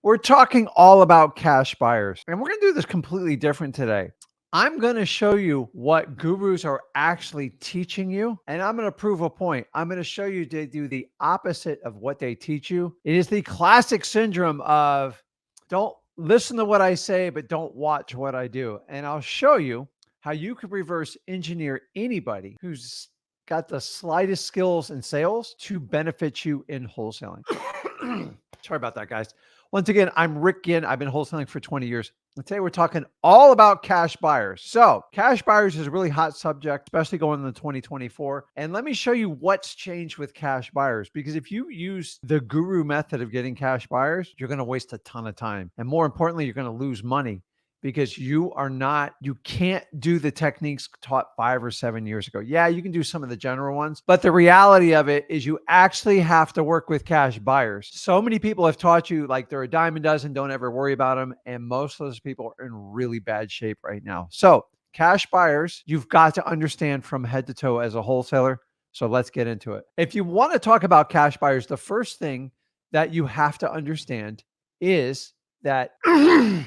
We're talking all about cash buyers, and we're going to do this completely different today. I'm going to show you what gurus are actually teaching you, and I'm going to prove a point. I'm going to show you they do the opposite of what they teach you. It is the classic syndrome of don't listen to what I say, but don't watch what I do. And I'll show you how you could reverse engineer anybody who's got the slightest skills in sales to benefit you in wholesaling. Sorry about that, guys. Once again, I'm Rick Ginn. I've been wholesaling for 20 years. And today we're talking all about cash buyers. So cash buyers is a really hot subject, especially going into 2024. And let me show you what's changed with cash buyers. Because if you use the guru method of getting cash buyers, you're going to waste a ton of time. And more importantly, you're going to lose money because you can't do the techniques taught 5 or 7 years ago. Yeah, you can do some of the general ones, but the reality of it is you actually have to work with cash buyers. So many people have taught you like they're a dime a dozen, don't ever worry about them. And most of those people are in really bad shape right now. So cash buyers, you've got to understand from head to toe as a wholesaler. So let's get into it. If you want to talk about cash buyers, the first thing that you have to understand is that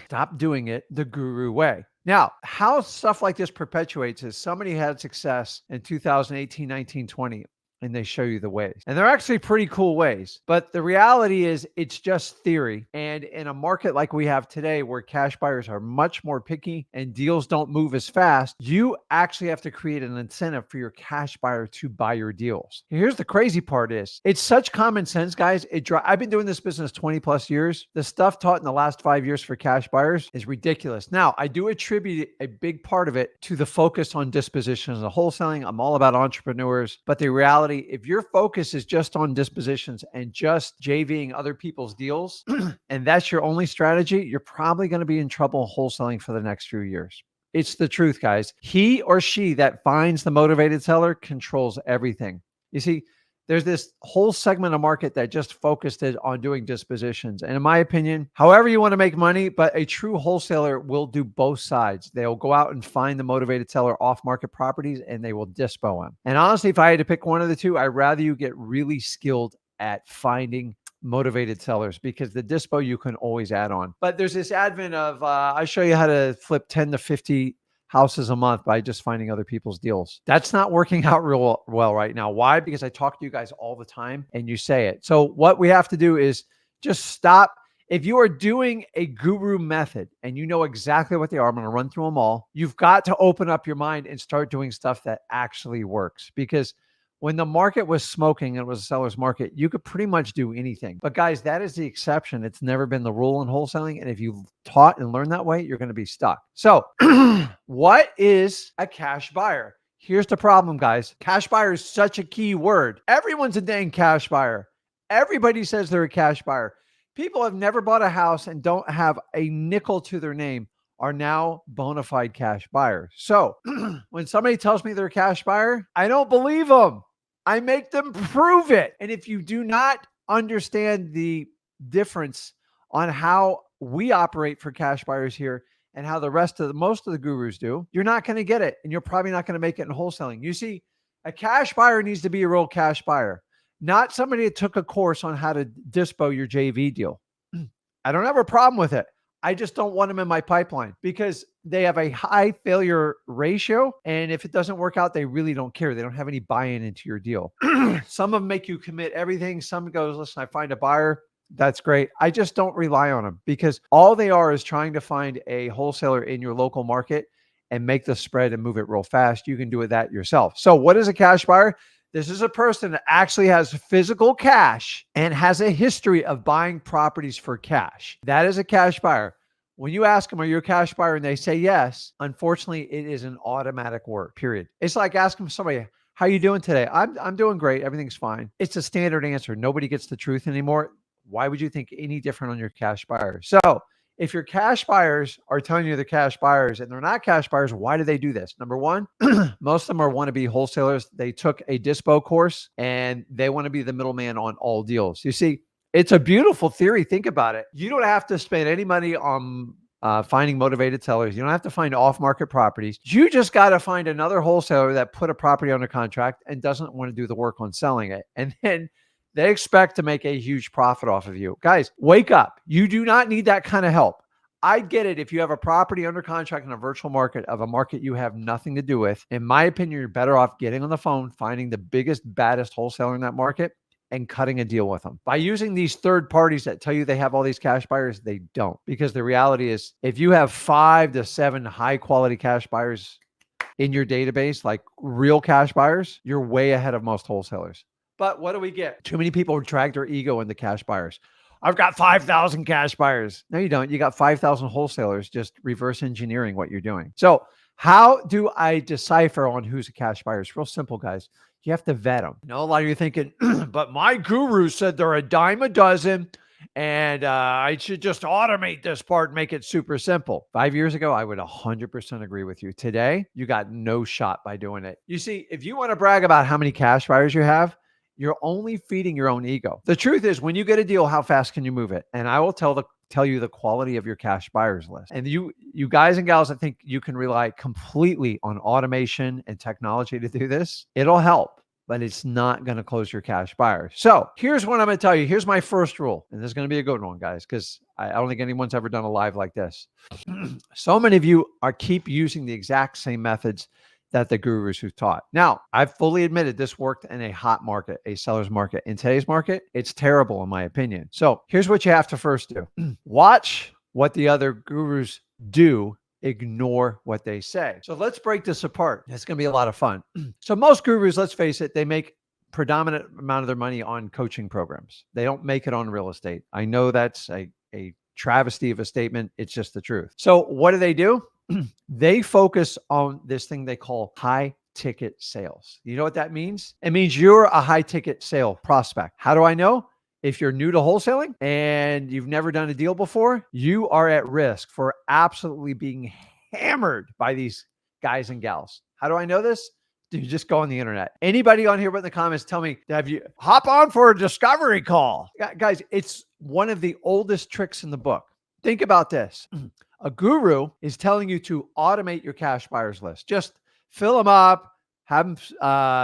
stop doing it the guru way. Now, how stuff like this perpetuates is somebody had success in 2018, 19, 20, and they show you the ways. And they're actually pretty cool ways. But the reality is it's just theory. And in a market like we have today, where cash buyers are much more picky and deals don't move as fast, you actually have to create an incentive for your cash buyer to buy your deals. Here's the crazy part is it's such common sense, guys. I've been doing this business 20 plus years. The stuff taught in the last 5 years for cash buyers is ridiculous. Now, I do attribute a big part of it to the focus on dispositions and wholesaling. I'm all about entrepreneurs, but the reality, if your focus is just on dispositions and just JVing other people's deals, and that's your only strategy, you're probably going to be in trouble wholesaling for the next few years. It's the truth, guys. He or she that finds the motivated seller controls everything. You see, there's this whole segment of market that just focused it on doing dispositions. And in my opinion, however you want to make money, but a true wholesaler will do both sides. They'll go out and find the motivated seller off market properties and they will dispo them. And honestly, if I had to pick one of the two, I'd rather you get really skilled at finding motivated sellers, because the dispo you can always add on. But there's this advent of, I show you how to flip 10 to 50 houses a month by just finding other people's deals. That's not working out real well right now. Why? Because I talk to you guys all the time and you say it. So what we have to do is just stop. If you are doing a guru method and you know exactly what they are, I'm going to run through them all. You've got to open up your mind and start doing stuff that actually works, because when the market was smoking and it was a seller's market, you could pretty much do anything. But guys, that is the exception. It's never been the rule in wholesaling. And if you've taught and learned that way, you're going to be stuck. So what is a cash buyer? Here's the problem, guys. Cash buyer is such a key word. Everyone's a dang cash buyer. Everybody says they're a cash buyer. People have never bought a house and don't have a nickel to their name are now bona fide cash buyers. So when somebody tells me they're a cash buyer, I don't believe them. I make them prove it. And if you do not understand the difference on how we operate for cash buyers here and how most of the gurus do, you're not going to get it. And you're probably not going to make it in wholesaling. You see, a cash buyer needs to be a real cash buyer, not somebody that took a course on how to dispo your JV deal. I don't have a problem with it. I just don't want them in my pipeline because they have a high failure ratio. And if it doesn't work out, they really don't care. They don't have any buy-in into your deal. Some of them make you commit everything. Some goes, listen, I find a buyer. That's great. I just don't rely on them, because all they are is trying to find a wholesaler in your local market and make the spread and move it real fast. You can do that yourself. So what is a cash buyer? This is a person that actually has physical cash and has a history of buying properties for cash. That is a cash buyer. When you ask them, are you a cash buyer? And they say yes, unfortunately, it is an automatic word, period. It's like asking somebody, how are you doing today? I'm doing great. Everything's fine. It's a standard answer. Nobody gets the truth anymore. Why would you think any different on your cash buyers? So if your cash buyers are telling you they're cash buyers and they're not cash buyers, why do they do this? Number one, most of them are wannabe wholesalers. They took a dispo course and they want to be the middleman on all deals. You see, it's a beautiful theory. Think about it. You don't have to spend any money on finding motivated sellers. You don't have to find off-market properties. You just got to find another wholesaler that put a property under contract and doesn't want to do the work on selling it. And then They expect to make a huge profit off of you. Guys, wake up. You do not need that kind of help. I get it. If you have a property under contract in a virtual market of a market you have nothing to do with, in my opinion, you're better off getting on the phone, finding the biggest, baddest wholesaler in that market and cutting a deal with them. By using these third parties that tell you they have all these cash buyers, they don't. Because the reality is, if you have 5 to 7 high quality cash buyers in your database, like real cash buyers, you're way ahead of most wholesalers. But what do we get? Too many people drag their ego into cash buyers. I've got 5,000 cash buyers. No, you don't. You got 5,000 wholesalers just reverse engineering what you're doing. So how do I decipher on who's a cash buyer? It's real simple, guys. You have to vet them. A lot of you are thinking, but my guru said they're a dime a dozen and I should just automate this part and make it super simple. 5 years ago, I would 100% agree with you. Today, you got no shot by doing it. You see, if you want to brag about how many cash buyers you have, you're only feeding your own ego. The truth is, when you get a deal, how fast can you move it? And I will tell you the quality of your cash buyers list. And you guys and gals that think you can rely completely on automation and technology to do this, it'll help, but it's not going to close your cash buyers. So here's what I'm going to tell you. Here's my first rule. And this is going to be a good one, guys, because I don't think anyone's ever done a live like this. So many of you keep using the exact same methods that the gurus who taught. Now, I've fully admitted this worked in a hot market, a seller's market. In today's market, it's terrible in my opinion. So here's what you have to first do. Watch what the other gurus do, ignore what they say. So let's break this apart. It's going to be a lot of fun. So most gurus, let's face it, they make predominant amount of their money on coaching programs. They don't make it on real estate. I know that's a travesty of a statement. It's just the truth. So what do? They focus on this thing they call high ticket sales. You know what that means? It means you're a high ticket sale prospect. How do I know? If you're new to wholesaling and you've never done a deal before, you are at risk for absolutely being hammered by these guys and gals. How do I know this? Dude, just go on the internet. Anybody on here but in the comments, tell me, have you hop on for a discovery call? Guys, it's one of the oldest tricks in the book. Think about this. A guru is telling you to automate your cash buyers list. Just fill them up, have them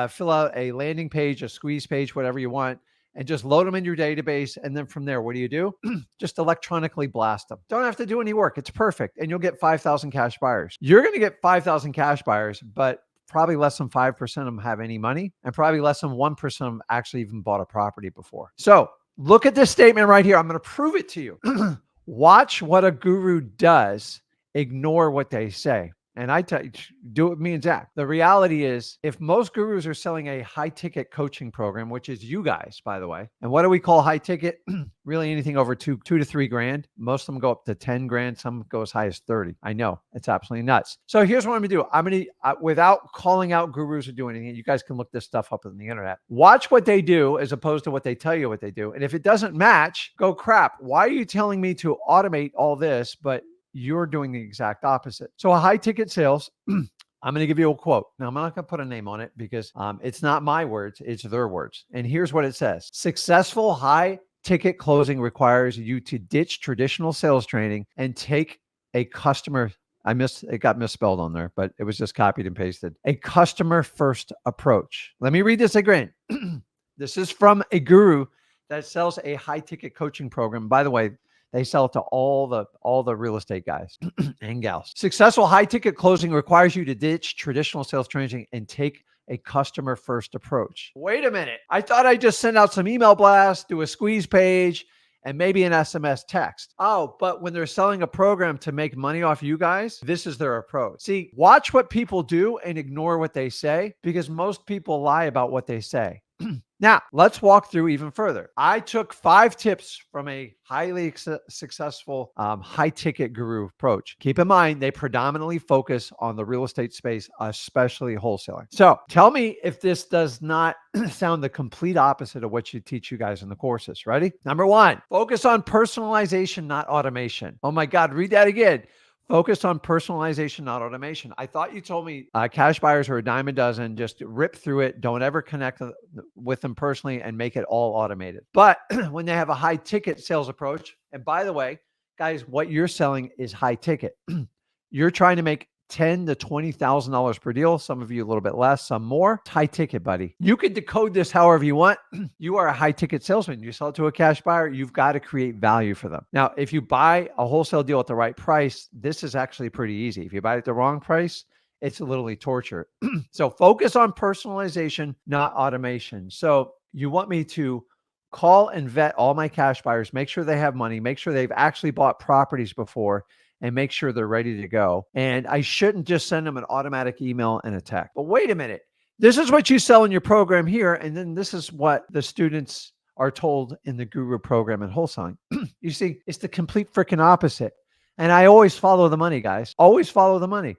fill out a landing page, a squeeze page, whatever you want, and just load them in your database. And then from there, what do? Just electronically blast them. Don't have to do any work. It's perfect. And you'll get 5,000 cash buyers. You're going to get 5,000 cash buyers, but probably less than 5% of them have any money, and probably less than 1% of them actually even bought a property before. So look at this statement right here. I'm going to prove it to you. Watch what a guru does, ignore what they say. And I tell you, do it with me and Zach. The reality is, if most gurus are selling a high ticket coaching program, which is you guys, by the way, and what do we call high ticket? Really anything over two to 3 grand. Most of them go up to 10 grand. Some go as high as 30. I know it's absolutely nuts. So here's what I'm gonna do. I'm gonna, without calling out gurus or doing anything, you guys can look this stuff up on the internet. Watch what they do as opposed to what they tell you what they do. And if it doesn't match, go crap. Why are you telling me to automate all this, but you're doing the exact opposite? So a high ticket sales, I'm going to give you a quote. Now, I'm not going to put a name on it because it's not my words, it's their words. And here's what it says. Successful high ticket closing requires you to ditch traditional sales training and take a customer, it got misspelled on there, but it was just copied and pasted. A customer first approach. Let me read this again. This is from a guru that sells a high ticket coaching program. By the way, they sell it to all the real estate guys and gals. Successful high ticket closing requires you to ditch traditional sales training and take a customer first approach. Wait a minute. I thought I just sent out some email blasts, do a squeeze page, and maybe an SMS text. Oh, but when they're selling a program to make money off you guys, this is their approach. See, watch what people do and ignore what they say, because most people lie about what they say. Now, let's walk through even further. I took 5 tips from a highly successful high ticket guru approach. Keep in mind, they predominantly focus on the real estate space, especially wholesaling. So tell me if this does not sound the complete opposite of what you teach you guys in the courses. Ready? Number 1, focus on personalization, not automation. Oh my God, read that again. Focus on personalization, not automation. I thought you told me cash buyers are a dime a dozen. Just rip through it. Don't ever connect with them personally and make it all automated. But when they have a high ticket sales approach, and by the way, guys, what you're selling is high ticket. You're trying to make $10,000 to $20,000 per deal. Some of you a little bit less, some more. It's high ticket, buddy. You can decode this however you want. You are a high ticket salesman. You sell it to a cash buyer. You've got to create value for them. Now, if you buy a wholesale deal at the right price, this is actually pretty easy. If you buy it at the wrong price, it's literally torture. So focus on personalization, not automation. So you want me to call and vet all my cash buyers, make sure they have money, make sure they've actually bought properties before, and make sure they're ready to go. And I shouldn't just send them an automatic email and a text. But wait a minute. This is what you sell in your program here. And then this is what the students are told in the guru program in wholesaling. You see, it's the complete freaking opposite. And I always follow the money, guys. Always follow the money.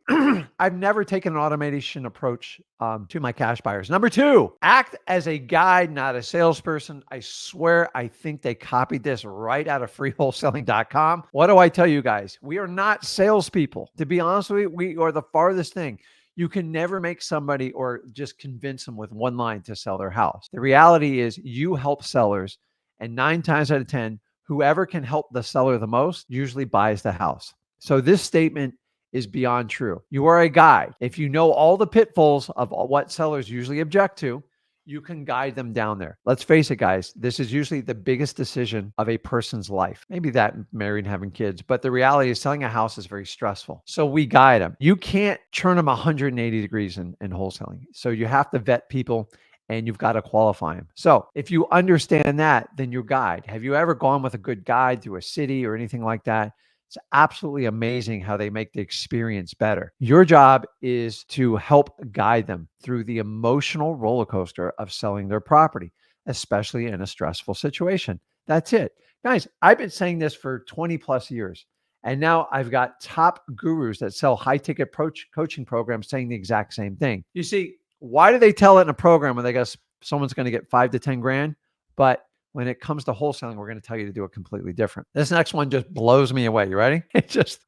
I've never taken an automation approach to my cash buyers. Number two, act as a guide, not a salesperson. I swear, I think they copied this right out of freewholesaling.com. What do I tell you guys? We are not salespeople. To be honest with you, we are the farthest thing. You can never make somebody or just convince them with one line to sell their house. The reality is you help sellers, and 9 times out of 10, whoever can help the seller the most usually buys the house. So this statement is beyond true. You are a guide. If you know all the pitfalls of what sellers usually object to, you can guide them down there. Let's face it, guys, this is usually the biggest decision of a person's life. Maybe that married and having kids, but the reality is selling a house is very stressful. So we guide them. You can't turn them 180 degrees in wholesaling. So you have to vet people and you've got to qualify them. So if you understand that, then your guide. Have you ever gone with a good guide through a city or anything like that? It's absolutely amazing how they make the experience better. Your job is to help guide them through the emotional roller coaster of selling their property, especially in a stressful situation. That's it. Guys, I've been saying this for 20 plus years. And now I've got top gurus that sell high ticket coaching programs saying the exact same thing. You see, why do they tell it in a program when they guess someone's going to get 5 to 10 grand? But when it comes to wholesaling, we're going to tell you to do it completely different. This next one just blows me away. You ready? It's just,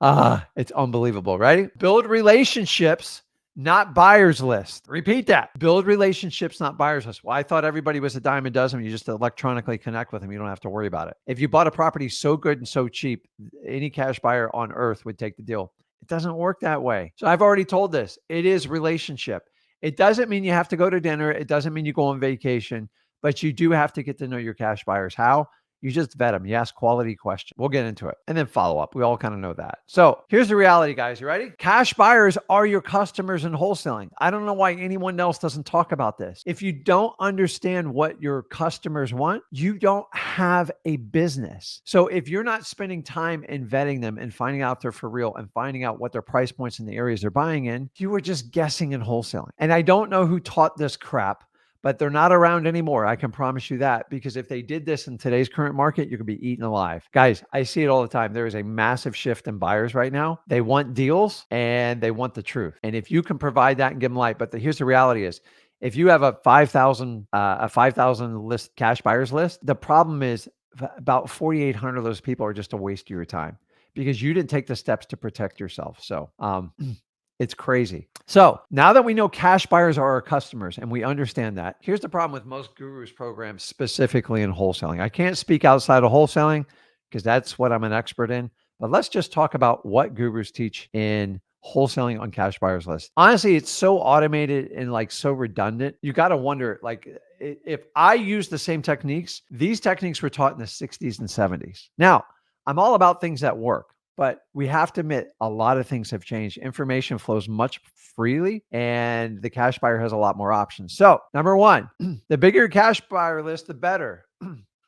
it's unbelievable. Ready? Build relationships, not buyers list. Repeat that. Build relationships, not buyers list. Well, I thought everybody was a dime a dozen. You just electronically connect with them. You don't have to worry about it. If you bought a property so good and so cheap, any cash buyer on earth would take the deal. It doesn't work that way. So I've already told this. It is relationship. It doesn't mean you have to go to dinner. It doesn't mean you go on vacation. But you do have to get to know your cash buyers. How? You just vet them. You ask quality questions. We'll get into it. And then follow up. We all kind of know that. So here's the reality, guys. You ready? Cash buyers are your customers in wholesaling. I don't know why anyone else doesn't talk about this. If you don't understand what your customers want, you don't have a business. So if you're not spending time in vetting them and finding out they're for real and finding out what their price points in the areas they're buying in, you are just guessing in wholesaling. And I don't know who taught this crap, but they're not around anymore. I can promise you that, because if they did this in today's current market, you could be eaten alive. Guys, I see it all the time. There is a massive shift in buyers right now. They want deals and they want the truth. And if you can provide that and give them light, but here's the reality is, if you have a 5,000 list cash buyers list, the problem is about 4,800 of those people are just a waste of your time because you didn't take the steps to protect yourself. So, it's crazy. So now that we know cash buyers are our customers and we understand that, here's the problem with most gurus programs, specifically in wholesaling. I can't speak outside of wholesaling because that's what I'm an expert in, but let's just talk about what gurus teach in wholesaling on cash buyers list. Honestly, it's so automated and like so redundant. You got to wonder, like, if I use the same techniques, these techniques were taught in the 60s and 70s. Now, I'm all about things that work. But we have to admit, a lot of things have changed. Information flows much freely, and the cash buyer has a lot more options. So, number one, the bigger your cash buyer list, the better.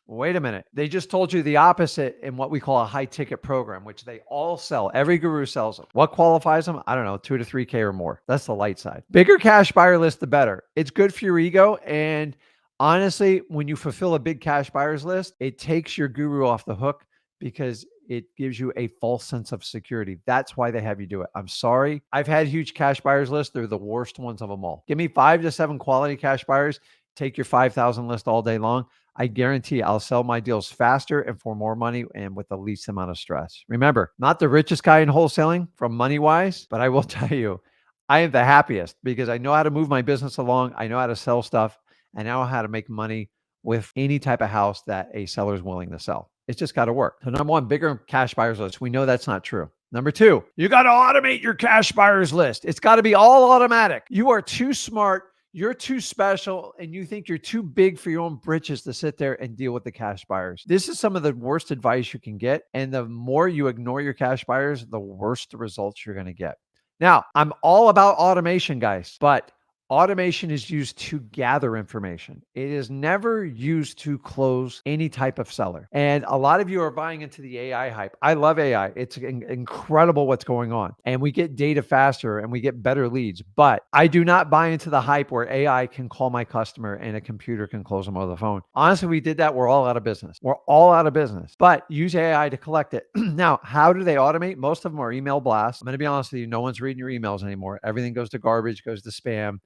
Wait a minute. They just told you the opposite in what we call a high ticket program, which they all sell. Every guru sells them. What qualifies them? I don't know, 2 to 3K or more. That's the light side. Bigger cash buyer list, the better. It's good for your ego. And honestly, when you fulfill a big cash buyers list, it takes your guru off the hook because it gives you a false sense of security. That's why they have you do it. I'm sorry. I've had huge cash buyers lists. They're the worst ones of them all. Give me 5 to 7 quality cash buyers. Take your 5,000 list all day long. I guarantee I'll sell my deals faster and for more money and with the least amount of stress. Remember, not the richest guy in wholesaling from money-wise, but I will tell you, I am the happiest because I know how to move my business along. I know how to sell stuff. I know how to make money with any type of house that a seller is willing to sell. It's just got to work. So number one, bigger cash buyers list. We know that's not true. Number two, you got to automate your cash buyers list. It's got to be all automatic. You are too smart. You're too special, and you think you're too big for your own britches to sit there and deal with the cash buyers. This is some of the worst advice you can get. And the more you ignore your cash buyers, the worse the results you're going to get. Now, I'm all about automation, guys, but automation is used to gather information. It is never used to close any type of seller. And a lot of you are buying into the AI hype. I love AI. It's incredible what's going on. And we get data faster and we get better leads. But I do not buy into the hype where AI can call my customer and a computer can close them over the phone. Honestly, we did that. We're all out of business. We're all out of business. But use AI to collect it. Now, how do they automate? Most of them are email blasts. I'm going to be honest with you. No one's reading your emails anymore. Everything goes to garbage, goes to spam.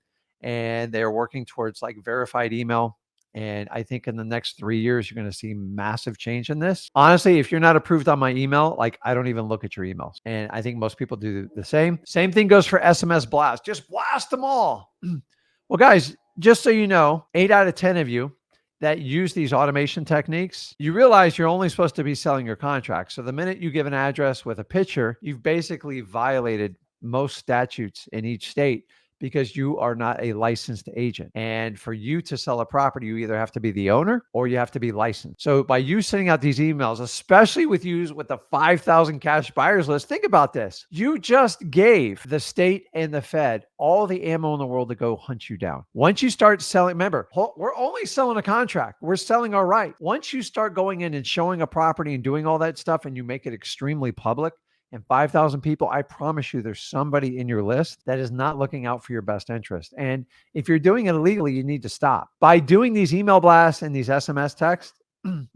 And they're working towards like verified email. And I think in the next 3 years, you're going to see massive change in this. Honestly, if you're not approved on my email, like I don't even look at your emails. And I think most people do the same. Same thing goes for SMS blast. Just blast them all. Well, guys, just so you know, 8 out of 10 of you that use these automation techniques, you realize you're only supposed to be selling your contract. So the minute you give an address with a picture, you've basically violated most statutes in each state, because you are not a licensed agent. And for you to sell a property, you either have to be the owner or you have to be licensed. So by you sending out these emails, especially with the 5,000 cash buyers list, think about this. You just gave the state and the Fed all the ammo in the world to go hunt you down. Once you start selling, remember, we're only selling a contract. We're selling our right. Once you start going in and showing a property and doing all that stuff and you make it extremely public, and 5,000 people, I promise you there's somebody in your list that is not looking out for your best interest. And if you're doing it illegally, you need to stop. By doing these email blasts and these SMS texts,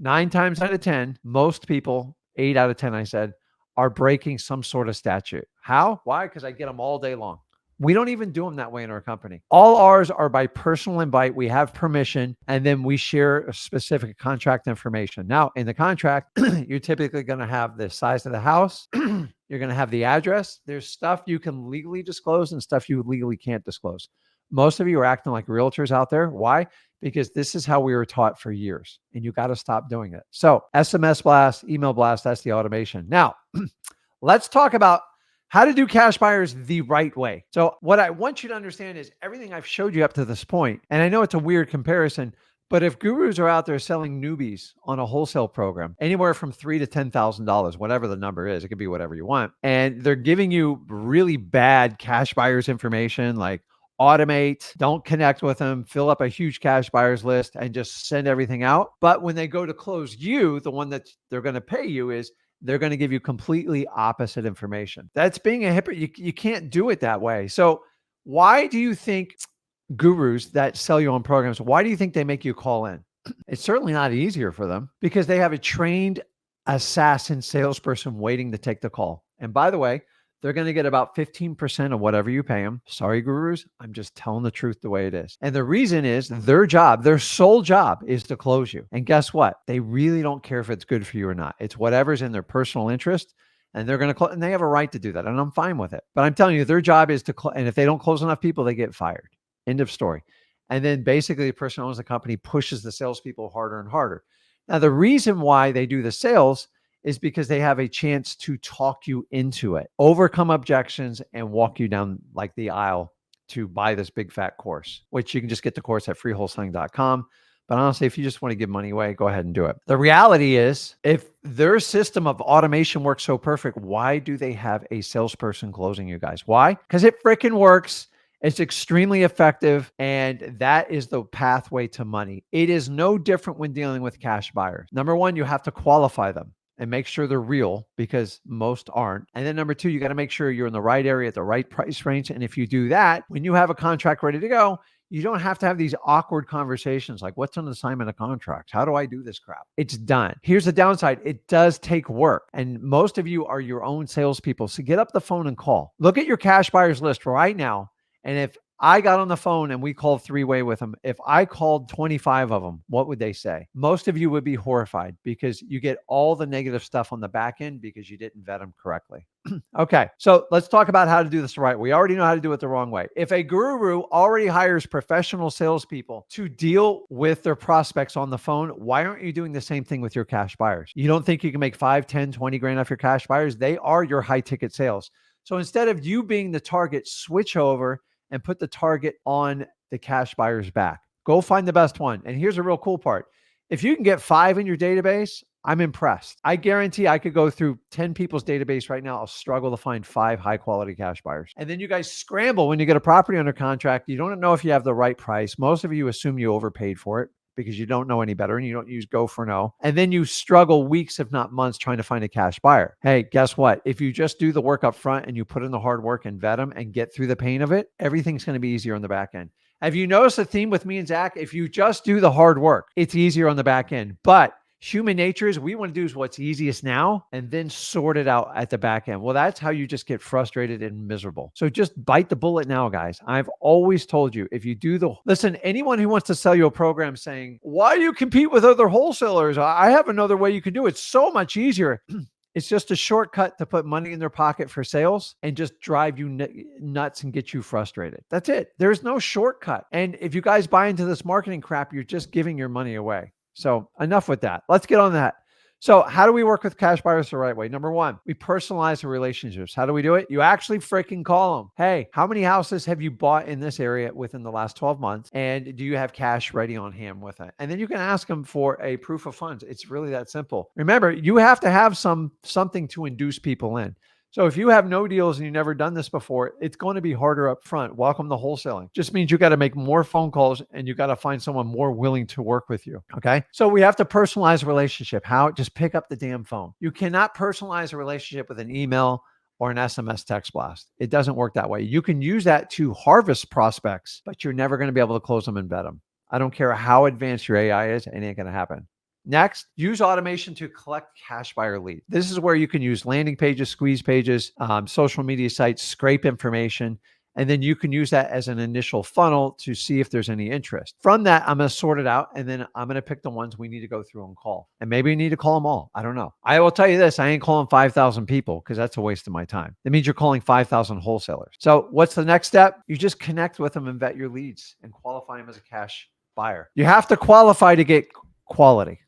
9 times out of 10, most people, 8 out of 10, I said, are breaking some sort of statute. How? Why? Because I get them all day long. We don't even do them that way in our company. All ours are by personal invite. We have permission, and then we share a specific contract information. Now, in the contract, you're typically going to have the size of the house. You're going to have the address. There's stuff you can legally disclose and stuff you legally can't disclose. Most of you are acting like realtors out there. Why? Because this is how we were taught for years, and you got to stop doing it. So SMS blast, email blast, that's the automation. Now, let's talk about how to do cash buyers the right way. So what I want you to understand is everything I've showed you up to this point, and I know it's a weird comparison, but if gurus are out there selling newbies on a wholesale program, anywhere from $3,000 to $10,000, whatever the number is, it could be whatever you want, and they're giving you really bad cash buyers information like automate, don't connect with them, fill up a huge cash buyers list, and just send everything out. But when they go to close you, the one that they're going to pay you is they're going to give you completely opposite information. That's being a hypocrite. You can't do it that way. So why do you think gurus that sell you on programs, why do you think they make you call in? It's certainly not easier for them because they have a trained assassin salesperson waiting to take the call. And by the way, they're going to get about 15% of whatever you pay them. Sorry, gurus. I'm just telling the truth the way it is. And the reason is their job, their sole job is to close you. And guess what? They really don't care if it's good for you or not. It's whatever's in their personal interest. And they're going to close, and they have a right to do that. And I'm fine with it. But I'm telling you, their job is to close. And if they don't close enough people, they get fired. End of story. And then basically the person who owns the company pushes the salespeople harder and harder. Now, the reason why they do the sales is because they have a chance to talk you into it, overcome objections, and walk you down like the aisle to buy this big fat course, which you can just get the course at freewholesaling.com. But honestly, if you just want to give money away, go ahead and do it. The reality is, if their system of automation works so perfect, why do they have a salesperson closing you guys? Why? Because it freaking works. It's extremely effective, and that is the pathway to money. It is no different when dealing with cash buyers. Number one, you have to qualify them and make sure they're real, because most aren't. And then number two, you got to make sure you're in the right area at the right price range. And if you do that, when you have a contract ready to go, you don't have to have these awkward conversations like, what's an assignment of contracts? How do I do this crap? It's done. Here's the downside. It does take work. And most of you are your own salespeople. So get up the phone and call. Look at your cash buyers list right now. And if I got on the phone and we called three-way with them. If I called 25 of them, what would they say? Most of you would be horrified because you get all the negative stuff on the back end because you didn't vet them correctly. Okay, so let's talk about how to do this the right way. We already know how to do it the wrong way. If a guru already hires professional salespeople to deal with their prospects on the phone, why aren't you doing the same thing with your cash buyers? You don't think you can make 5, 10, 20 grand off your cash buyers? They are your high ticket sales. So instead of you being the target, switch over and put the target on the cash buyer's back. Go find the best one. And here's a real cool part. If you can get 5 in your database, I'm impressed. I guarantee I could go through 10 people's database right now. I'll struggle to find 5 high quality cash buyers. And then you guys scramble when you get a property under contract. You don't know if you have the right price. Most of you assume you overpaid for it because you don't know any better and you don't use go for no. And then you struggle weeks, if not months, trying to find a cash buyer. Hey, guess what? If you just do the work up front and you put in the hard work and vet them and get through the pain of it, everything's going to be easier on the back end. Have you noticed a theme with me and Zach? If you just do the hard work, it's easier on the back end. But human nature is we want to do what's easiest now and then sort it out at the back end. Well, that's how you just get frustrated and miserable. So just bite the bullet now, guys. I've always told you, if you do listen, anyone who wants to sell you a program saying, why do you compete with other wholesalers? I have another way you can do it. It's so much easier. It's just a shortcut to put money in their pocket for sales and just drive you nuts and get you frustrated. That's it. There's no shortcut. And if you guys buy into this marketing crap, you're just giving your money away. So enough with that. Let's get on that. So how do we work with cash buyers the right way? Number one, we personalize the relationships. How do we do it? You actually freaking call them. Hey, how many houses have you bought in this area within the last 12 months? And do you have cash ready on hand with it? And then you can ask them for a proof of funds. It's really that simple. Remember, you have to have something to induce people in. So if you have no deals and you've never done this before, it's going to be harder up front. Welcome to wholesaling. Just means you got to make more phone calls and you got to find someone more willing to work with you. Okay. So we have to personalize a relationship. How? Just pick up the damn phone. You cannot personalize a relationship with an email or an SMS text blast. It doesn't work that way. You can use that to harvest prospects, but you're never going to be able to close them and vet them. I don't care how advanced your AI is, it ain't going to happen. Next, use automation to collect cash buyer leads. This is where you can use landing pages, squeeze pages, social media sites, scrape information, and then you can use that as an initial funnel to see if there's any interest. From that, I'm going to sort it out, and then I'm going to pick the ones we need to go through and call. And maybe you need to call them all. I don't know. I will tell you this, I ain't calling 5,000 people because that's a waste of my time. That means you're calling 5,000 wholesalers. So what's the next step? You just connect with them and vet your leads and qualify them as a cash buyer. You have to qualify to get quality.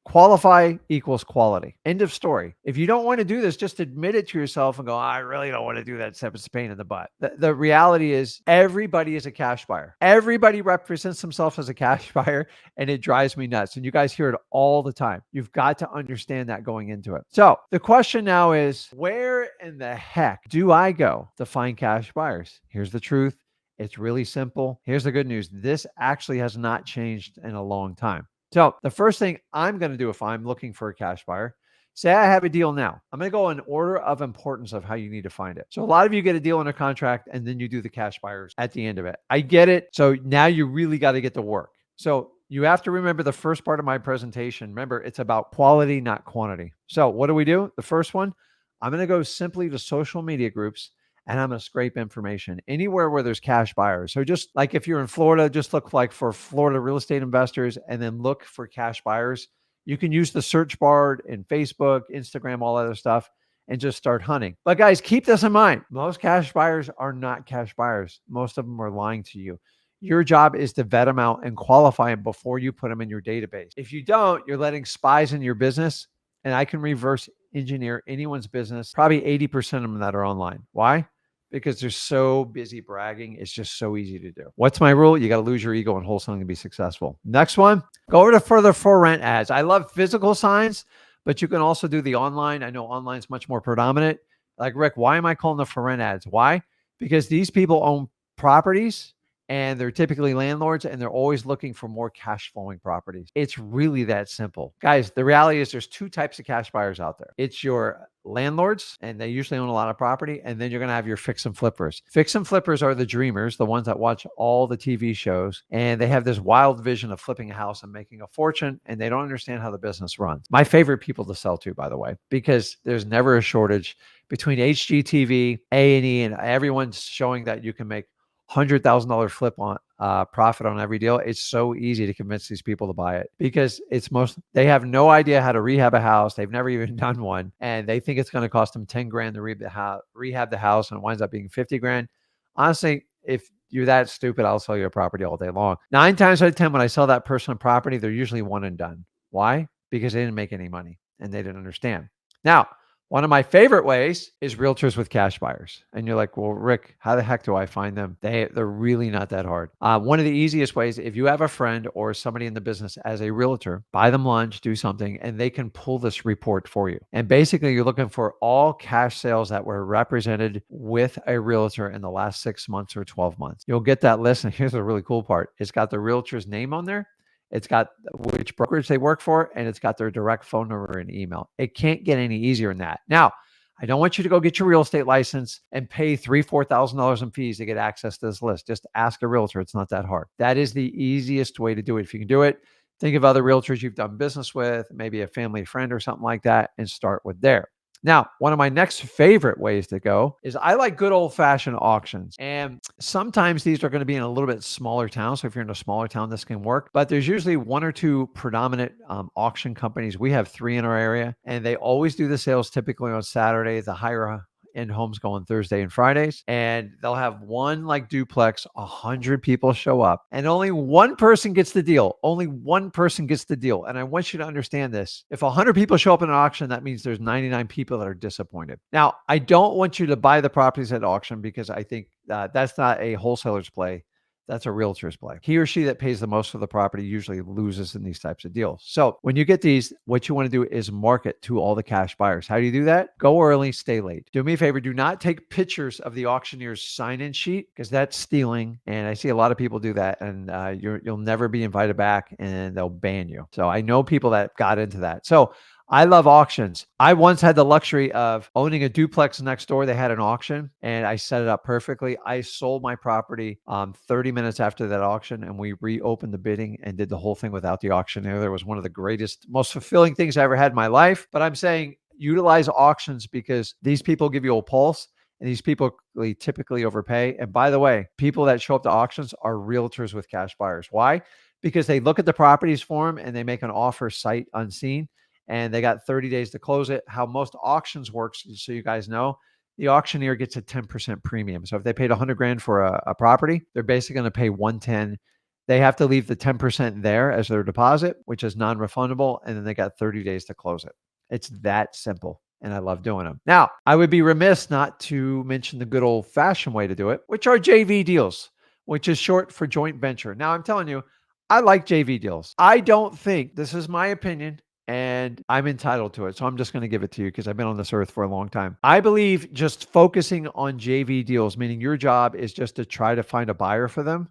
Qualify equals quality. End of story. If you don't want to do this, just admit it to yourself and go, I really don't want to do that step. It's a pain in the butt. The reality is everybody is a cash buyer. Everybody represents themselves as a cash buyer, and it drives me nuts. And you guys hear it all the time. You've got to understand that going into it. So the question now is, where in the heck do I go to find cash buyers? Here's the truth. It's really simple. Here's the good news. This actually has not changed in a long time. So the first thing I'm going to do if I'm looking for a cash buyer, say I have a deal now. I'm going to go in order of importance of how you need to find it. So a lot of you get a deal under contract and then you do the cash buyers at the end of it. I get it. So now you really got to get to work. So you have to remember the first part of my presentation. Remember, it's about quality, not quantity. So what do? The first one, I'm going to go simply to social media groups and I'm going to scrape information anywhere where there's cash buyers. So just like if you're in Florida, just look like for Florida real estate investors and then look for cash buyers. You can use the search bar in Facebook, Instagram, all other stuff, and just start hunting. But guys, keep this in mind. Most cash buyers are not cash buyers. Most of them are lying to you. Your job is to vet them out and qualify them before you put them in your database. If you don't, you're letting spies in your business, and I can reverse engineer anyone's business, probably 80% of them that are online. Why? Because they're so busy bragging. It's just so easy to do. What's my rule? You got to lose your ego in wholesaling to be successful. Next one, go over to further for rent ads. I love physical signs, but you can also do the online. I know online is much more predominant. Like, Rick, why am I calling the for rent ads? Why? Because these people own properties and they're typically landlords and they're always looking for more cash flowing properties. It's really that simple. Guys, the reality is there's 2 types of cash buyers out there. It's your landlords, and they usually own a lot of property. And then you're going to have your fix and flippers. Fix and flippers are the dreamers, the ones that watch all the TV shows. And they have this wild vision of flipping a house and making a fortune. And they don't understand how the business runs. My favorite people to sell to, by the way, because there's never a shortage between HGTV, A&E, and everyone's showing that you can make $100,000 flip on profit on every deal. It's so easy to convince these people to buy it because they have no idea how to rehab a house. They've never even done one. And they think it's going to cost them 10 grand to rehab the house, and it winds up being 50 grand. Honestly, if you're that stupid, I'll sell you a property all day long. 9 times out of 10, when I sell that person a property, they're usually one and done. Why? Because they didn't make any money and they didn't understand. Now, one of my favorite ways is realtors with cash buyers. And you're like, well, Rick, how the heck do I find them? They're really not that hard. One of the easiest ways, if you have a friend or somebody in the business as a realtor, buy them lunch, do something, and they can pull this report for you. And basically, you're looking for all cash sales that were represented with a realtor in the last 6 months or 12 months. You'll get that list. And here's the really cool part. It's got the realtor's name on there. It's got which brokerage they work for, and it's got their direct phone number and email. It can't get any easier than that. Now, I don't want you to go get your real estate license and pay $3,000-$4,000 in fees to get access to this list. Just ask a realtor. It's not that hard. That is the easiest way to do it. If you can do it, think of other realtors you've done business with, maybe a family friend or something like that, and start with there. Now, one of my next favorite ways to go is I like good old-fashioned auctions. And sometimes these are going to be in a little bit smaller town. So if you're in a smaller town, this can work. But there's usually one or two predominant auction companies. We have 3 in our area, and they always do the sales typically on Saturday. The higher end homes go on Thursday and Fridays, and they'll have one like duplex, 100 people show up, and only one person gets the deal. Only one person gets the deal. And I want you to understand this. If 100 people show up in an auction, that means there's 99 people that are disappointed. Now, I don't want you to buy the properties at auction because I think that's not a wholesaler's play. That's a realtor's play. He or she that pays the most for the property usually loses in these types of deals. So when you get these, what you want to do is market to all the cash buyers. How do you do that? Go early, stay late. Do me a favor. Do not take pictures of the auctioneer's sign-in sheet because that's stealing. And I see a lot of people do that, and you'll never be invited back and they'll ban you. So I know people that got into that. So I love auctions. I once had the luxury of owning a duplex next door. They had an auction and I set it up perfectly. I sold my property 30 minutes after that auction, and we reopened the bidding and did the whole thing without the auctioneer. There was one of the greatest, most fulfilling things I ever had in my life. But I'm saying utilize auctions because these people give you a pulse. And these people typically overpay. And by the way, people that show up to auctions are realtors with cash buyers. Why? Because they look at the properties for them and they make an offer sight unseen. And they got 30 days to close it. How most auctions works, so you guys know, the auctioneer gets a 10% premium. So if they paid 100 grand for a property, they're basically going to pay 110. They have to leave the 10% there as their deposit, which is non-refundable. And then they got 30 days to close it. It's that simple. And I love doing them. Now, I would be remiss not to mention the good old-fashioned way to do it, which are JV deals, which is short for joint venture. Now, I'm telling you, I like JV deals. I don't think, this is my opinion, and I'm entitled to it. So I'm just going to give it to you because I've been on this earth for a long time. I believe just focusing on JV deals, meaning your job is just to try to find a buyer for them.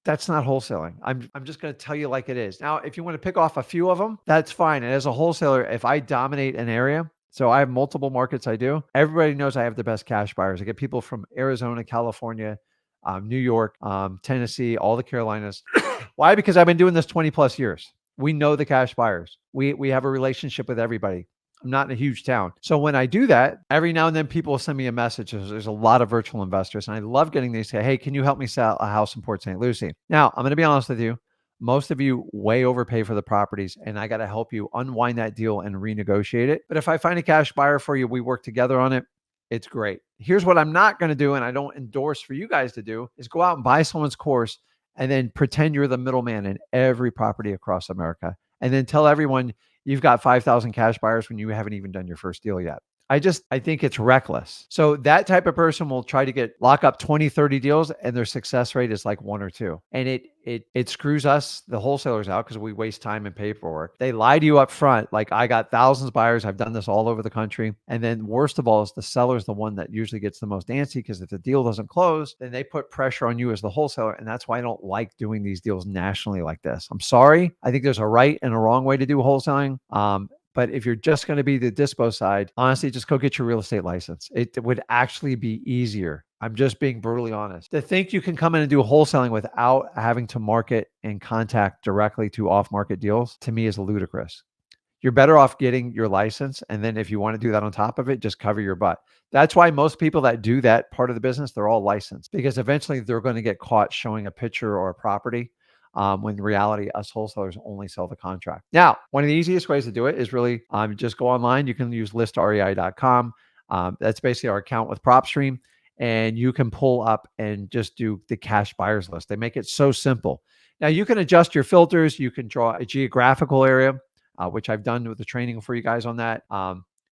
That's not wholesaling. I'm just going to tell you like it is. Now, if you want to pick off a few of them, that's fine. And as a wholesaler, if I dominate an area, so I have multiple markets I do, everybody knows I have the best cash buyers. I get people from Arizona, California, New York, Tennessee, all the Carolinas. Why? Because I've been doing this 20 plus years. We know the cash buyers. We have a relationship with everybody. I'm not in a huge town. So when I do that, every now and then people will send me a message. There's a lot of virtual investors, and I love getting these say, hey, can you help me sell a house in Port St. Lucie? Now, I'm going to be honest with you. Most of you way overpay for the properties, and I got to help you unwind that deal and renegotiate it. But if I find a cash buyer for you, we work together on it. It's great. Here's what I'm not going to do, and I don't endorse for you guys to do, is go out and buy someone's course and then pretend you're the middleman in every property across America. And then tell everyone you've got 5,000 cash buyers when you haven't even done your first deal yet. I think it's reckless. So that type of person will try to lock up 20, 30 deals, and their success rate is like 1 or 2. And it screws us, the wholesalers, out because we waste time and paperwork. They lie to you up front. Like, I got thousands of buyers. I've done this all over the country. And then worst of all is the seller's the one that usually gets the most antsy, because if the deal doesn't close, then they put pressure on you as the wholesaler. And that's why I don't like doing these deals nationally like this. I'm sorry. I think there's a right and a wrong way to do wholesaling. But if you're just going to be the dispo side, honestly, just go get your real estate license. It would actually be easier. I'm just being brutally honest. To think you can come in and do wholesaling without having to market and contact directly to off-market deals, to me, is ludicrous. you're better off getting your license. And then if you want to do that on top of it, just cover your butt. That's why most people that do that part of the business, they're all licensed, because eventually they're going to get caught showing a picture or a property. When in reality, us wholesalers only sell the contract. Now, one of the easiest ways to do it is really just go online. You can use listrei.com. That's basically our account with PropStream. And you can pull up and just do the cash buyers list. They make it so simple. Now, you can adjust your filters. You can draw a geographical area, which I've done with the training for you guys on that.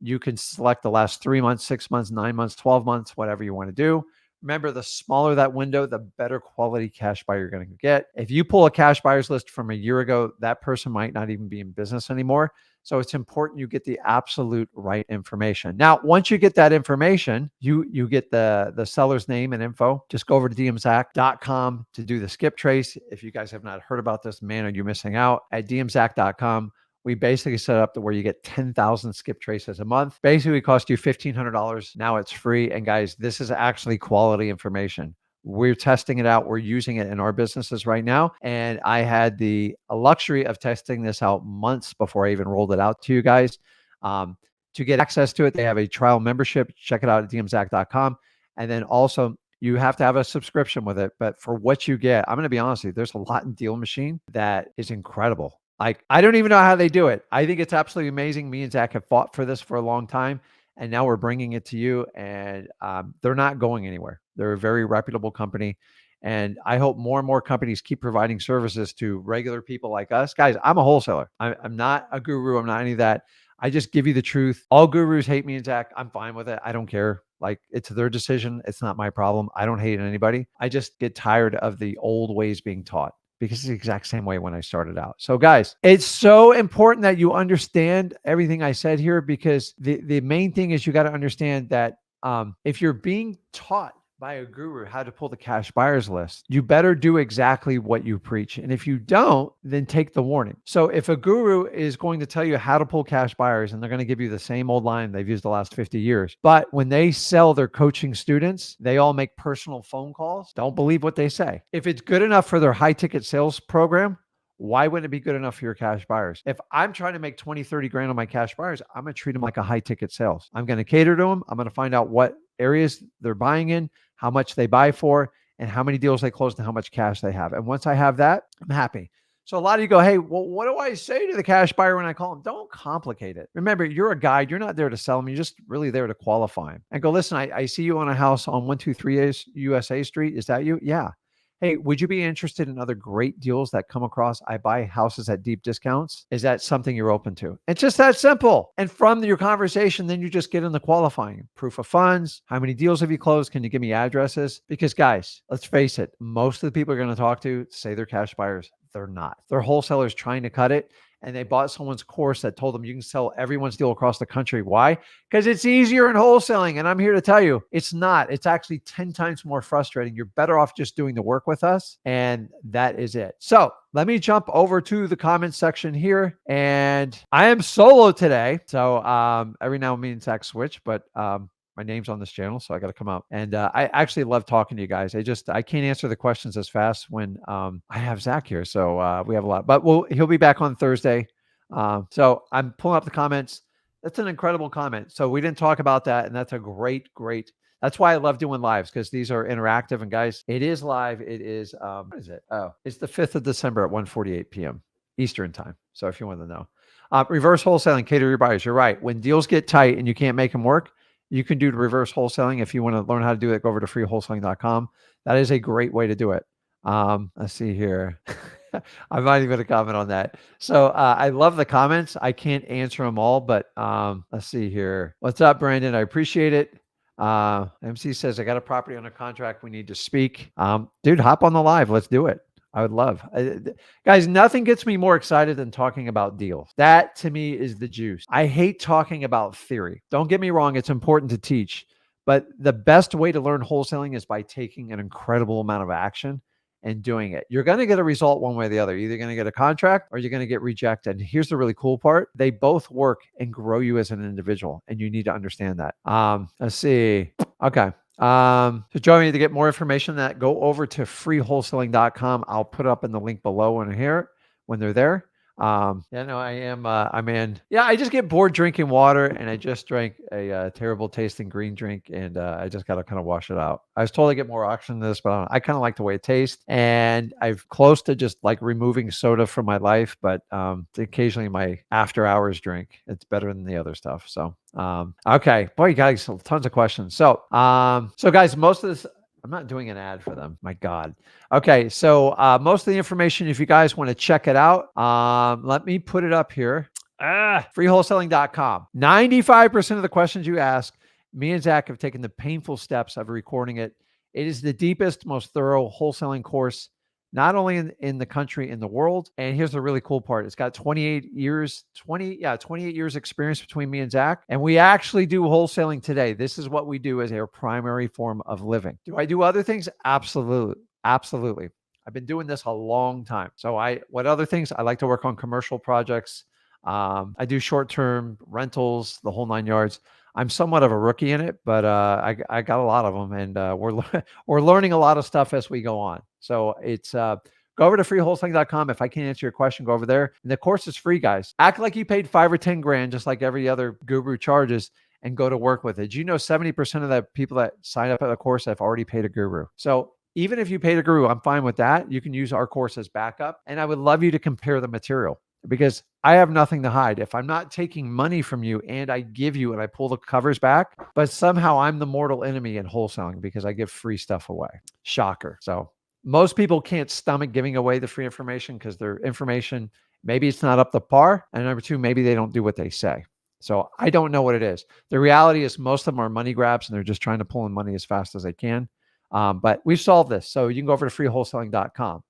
You can select the last 3 months, 6 months, 9 months, 12 months, whatever you want to do. Remember, the smaller that window, the better quality cash buyer you're going to get. If you pull a cash buyers list from a year ago, that person might not even be in business anymore. So it's important you get the absolute right information. Now, once you get that information, you get the seller's name and info. Just go over to dmzack.com to do the skip trace. If you guys have not heard about this, man, are you missing out? At dmzack.com, we basically set up to where you get 10,000 skip traces a month. Basically, it cost you $1,500. Now it's free. And guys, this is actually quality information. We're testing it out. We're using it in our businesses right now. And I had the luxury of testing this out months before I even rolled it out to you guys. To get access to it, they have a trial membership. Check it out at dmzack.com. And then also, you have to have a subscription with it. But for what you get, I'm going to be honest with you, there's a lot in Deal Machine that is incredible. Like, I don't even know how they do it. I think it's absolutely amazing. Me and Zach have fought for this for a long time, and now we're bringing it to you, and they're not going anywhere. They're a very reputable company, and I hope more and more companies keep providing services to regular people like us. Guys, I'm a wholesaler. I'm not a guru. I'm not any of that. I just give you the truth. All gurus hate me and Zach. I'm fine with it. I don't care. Like, it's their decision. It's not my problem. I don't hate anybody. I just get tired of the old ways being taught, because it's the exact same way when I started out. So guys, it's so important that you understand everything I said here, because the main thing is you got to understand that if you're being taught by a guru how to pull the cash buyers list, you better do exactly what you preach. And if you don't, then take the warning. So if a guru is going to tell you how to pull cash buyers, and they're going to give you the same old line they've used the last 50 years, but when they sell their coaching students, they all make personal phone calls. Don't believe what they say. If it's good enough for their high ticket sales program, why wouldn't it be good enough for your cash buyers? If I'm trying to make 20, 30 grand on my cash buyers, I'm going to treat them like a high ticket sales. I'm going to cater to them. I'm going to find out what areas they're buying in, how much they buy for, and how many deals they close, and how much cash they have. And once I have that, I'm happy. So a lot of you go, hey, well, what do I say to the cash buyer when I call them? Don't complicate it. Remember, you're a guide. You're not there to sell them. You're just really there to qualify them. And go, listen, I see you on a house on 123 USA Street. Is that you? Yeah. Hey, would you be interested in other great deals that come across? I buy houses at deep discounts. Is that something you're open to? It's just that simple. And from your conversation, then you just get into qualifying. Proof of funds. How many deals have you closed? Can you give me addresses? Because guys, let's face it, most of the people you're going to talk to say they're cash buyers. They're not. They're wholesalers trying to cut it. And they bought someone's course that told them you can sell everyone's deal across the country. Why? Because it's easier in wholesaling. And I'm here to tell you, it's not. It's actually 10 times more frustrating. You're better off just doing the work with us. And that is it. So let me jump over to the comments section here. And I am solo today. So every now and then Zach switch, but my name's on this channel, so I got to come out. And I actually love talking to you guys. I can't answer the questions as fast when I have Zach here. So we have a lot, but he'll be back on Thursday. So I'm pulling up the comments. That's an incredible comment. So we didn't talk about that, and that's a great. That's why I love doing lives, because these are interactive. And guys, it is live. It is what is it? Oh, it's the 5th of December at 1:48 p.m. Eastern time. So if you want to know, reverse wholesaling, cater your buyers. You're right. When deals get tight and you can't make them work, you can do reverse wholesaling. If you want to learn how to do it, go over to freewholesaling.com. That is a great way to do it. Let's see here. I'm not even going to comment on that. So I love the comments. I can't answer them all, but let's see here. What's up, Brandon? I appreciate it. MC says, I got a property under contract. We need to speak. Dude, hop on the live. Let's do it. I would love. Guys, nothing gets me more excited than talking about deals. That to me is the juice. I hate talking about theory. Don't get me wrong. It's important to teach, but the best way to learn wholesaling is by taking an incredible amount of action and doing it. You're going to get a result one way or the other. You're either going to get a contract or you're going to get rejected. And here's the really cool part. They both work and grow you as an individual, and you need to understand that. Let's see. Okay. So join me to get more information on that. Go over to freewholesaling.com. I'll put up in the link below when they're there. Yeah, no, I am. I'm in. Yeah, I just get bored drinking water, and I just drank a terrible tasting green drink, and I just got to kind of wash it out. I was told to get more oxygen in this, but I kind of like the way it tastes, and I've close to just like removing soda from my life. But occasionally my after hours drink, it's better than the other stuff. So okay, boy, you guys, tons of questions. So guys, most of this. I'm not doing an ad for them. My God. Okay, so most of the information, if you guys want to check it out, let me put it up here. Freewholesaling.com. 95% of the questions you ask, me and Zach have taken the painful steps of recording it. It is the deepest, most thorough wholesaling course, not only in the country, in the world. And here's the really cool part. It's got 28 years experience between me and Zach. And we actually do wholesaling today. This is what we do as our primary form of living. Do I do other things? Absolutely. Absolutely. I've been doing this a long time. So what other things? I like to work on commercial projects. I do short-term rentals, the whole 9 yards. I'm somewhat of a rookie in it, but I got a lot of them, and we're learning a lot of stuff as we go on. So it's go over to freewholesaling.com. If I can't answer your question, go over there. And the course is free, guys. Act like you paid 5 or 10 grand, just like every other guru charges, and go to work with it. You know, 70% of the people that sign up at the course have already paid a guru. So even if you paid a guru, I'm fine with that. You can use our course as backup. And I would love you to compare the material, because I have nothing to hide. If I'm not taking money from you and I give you and I pull the covers back, but somehow I'm the mortal enemy in wholesaling because I give free stuff away. Shocker. So most people can't stomach giving away the free information because their information, maybe it's not up to par. And number two, maybe they don't do what they say. So I don't know what it is. The reality is most of them are money grabs and they're just trying to pull in money as fast as they can. But we've solved this. So you can go over to freewholesaling.com.